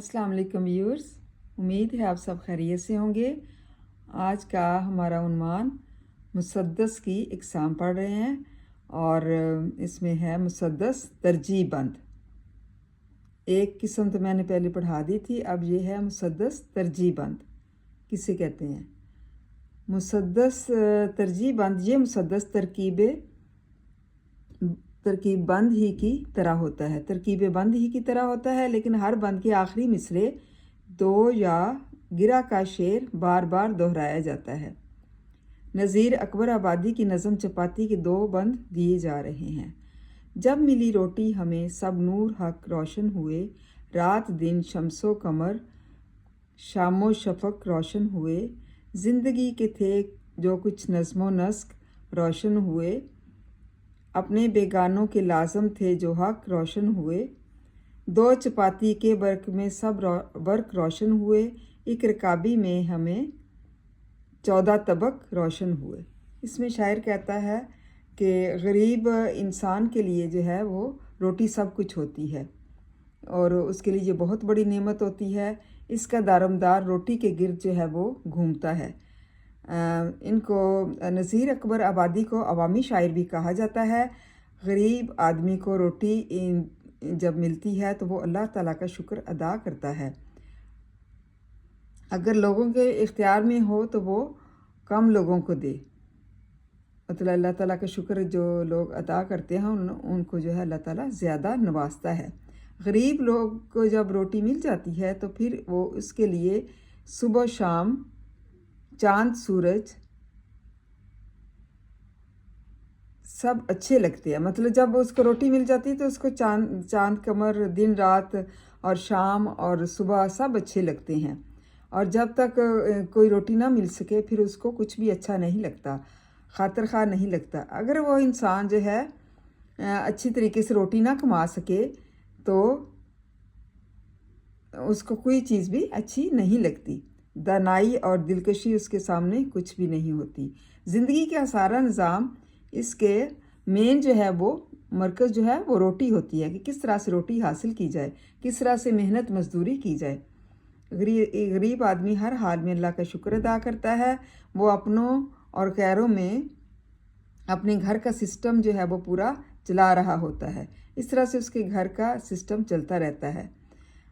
अस्सलाम वालेकुम व्यूअर्स, उम्मीद है आप सब खैरियत से होंगे। आज का हमारा उन्वान मुसद्दस की इकसाम पढ़ रहे हैं और इसमें है मुसद्दस तरजीह बंद। एक किस्म तो मैंने पहले पढ़ा दी थी, अब ये है मुसद्दस तरजीह बंद। किसे कहते हैं? मुसद्दस तरजीह बंद ये मुसद्दस तरकीब बंद ही की तरह होता है। तरकीब बंद ही की तरह होता है, लेकिन हर बंद के आखिरी मिसरे दो या गिरा का शेर बार बार दोहराया जाता है। नज़ीर अकबर आबादी की नज़म चपाती के दो बंद दिए जा रहे हैं। जब मिली रोटी हमें सब नूर हक रोशन हुए, रात दिन शम्सो कमर शामो शफक रोशन हुए, ज़िंदगी के थे जो कुछ नज़्मो नस्क रोशन हुए, अपने बेगानों के लाजम थे जो हक रोशन हुए, दो चपाती के वर्क में सब वर्क रोशन हुए, एक रकाबी में हमें 14 तबक रोशन हुए। इसमें शायर कहता है कि गरीब इंसान के लिए जो है वो रोटी सब कुछ होती है और उसके लिए ये बहुत बड़ी नेमत होती है। इसका दारोमदार रोटी के गिर्द जो है वो घूमता है। इनको नज़ीर अकबर आबादी को अवामी शायर भी कहा जाता है। गरीब आदमी को रोटी जब मिलती है तो वो अल्लाह ताला का शुक्र अदा करता है। अगर लोगों के इख्तियार में हो तो वो कम लोगों को दे, मतलब अल्लाह ताला का शुक्र जो लोग अदा करते हैं उनको जो है अल्लाह ताला ज़्यादा नवाजता है। गरीब लोग को जब रोटी मिल जाती है तो फिर वो उसके लिए सुबह शाम चाँद सूरज सब अच्छे लगते हैं। मतलब जब उसको रोटी मिल जाती है तो उसको चाँद कमर दिन रात और शाम और सुबह सब अच्छे लगते हैं। और जब तक कोई रोटी ना मिल सके फिर उसको कुछ भी अच्छा नहीं लगता, खातिर खा नहीं लगता। अगर वो इंसान जो है अच्छी तरीके से रोटी ना कमा सके तो उसको कोई चीज़ भी अच्छी नहीं लगती। दानाई और दिलकशी उसके सामने कुछ भी नहीं होती। ज़िंदगी का सारा निज़ाम इसके मेन जो है वो मरकज़ जो है वो रोटी होती है कि किस तरह से रोटी हासिल की जाए, किस तरह से मेहनत मजदूरी की जाए। गरीब आदमी हर हाल में अल्लाह का शुक्र अदा करता है। वो अपनों और गैरों में अपने घर का सिस्टम जो है वो पूरा चला रहा होता है। इस तरह से उसके घर का सिस्टम चलता रहता है।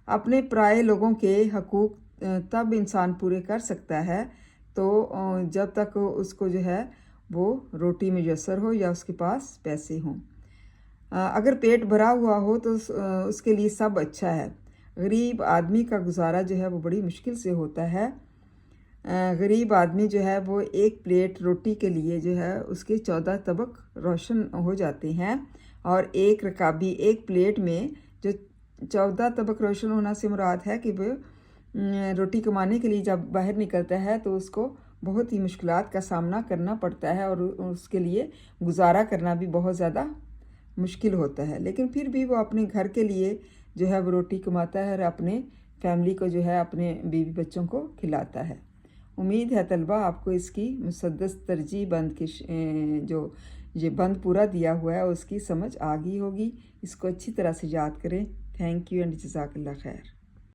अपने पराए लोगों के हकूक़ तब इंसान पूरे कर सकता है तो जब तक उसको जो है वो रोटी मुयस्सर हो या उसके पास पैसे हों। अगर पेट भरा हुआ हो तो उसके लिए सब अच्छा है। गरीब आदमी का गुजारा जो है वो बड़ी मुश्किल से होता है। गरीब आदमी जो है वो एक प्लेट रोटी के लिए जो है उसके 14 तबक रोशन हो जाते हैं। और एक रकाबी एक प्लेट में जो 14 तबक रोशन होना से मुराद है कि वो रोटी कमाने के लिए जब बाहर निकलता है तो उसको बहुत ही मुश्किलात का सामना करना पड़ता है और उसके लिए गुजारा करना भी बहुत ज़्यादा मुश्किल होता है। लेकिन फिर भी वो अपने घर के लिए जो है वो रोटी कमाता है और अपने फैमिली को जो है अपने बीवी बच्चों को खिलाता है। उम्मीद है तलबा आपको इसकी मुसद्दस तरजीह बंद की जो ये बंद पूरा दिया हुआ है उसकी समझ आ गई होगी। इसको अच्छी तरह से याद करें। थैंक यू एंड जज़ाकल्लाह खैर।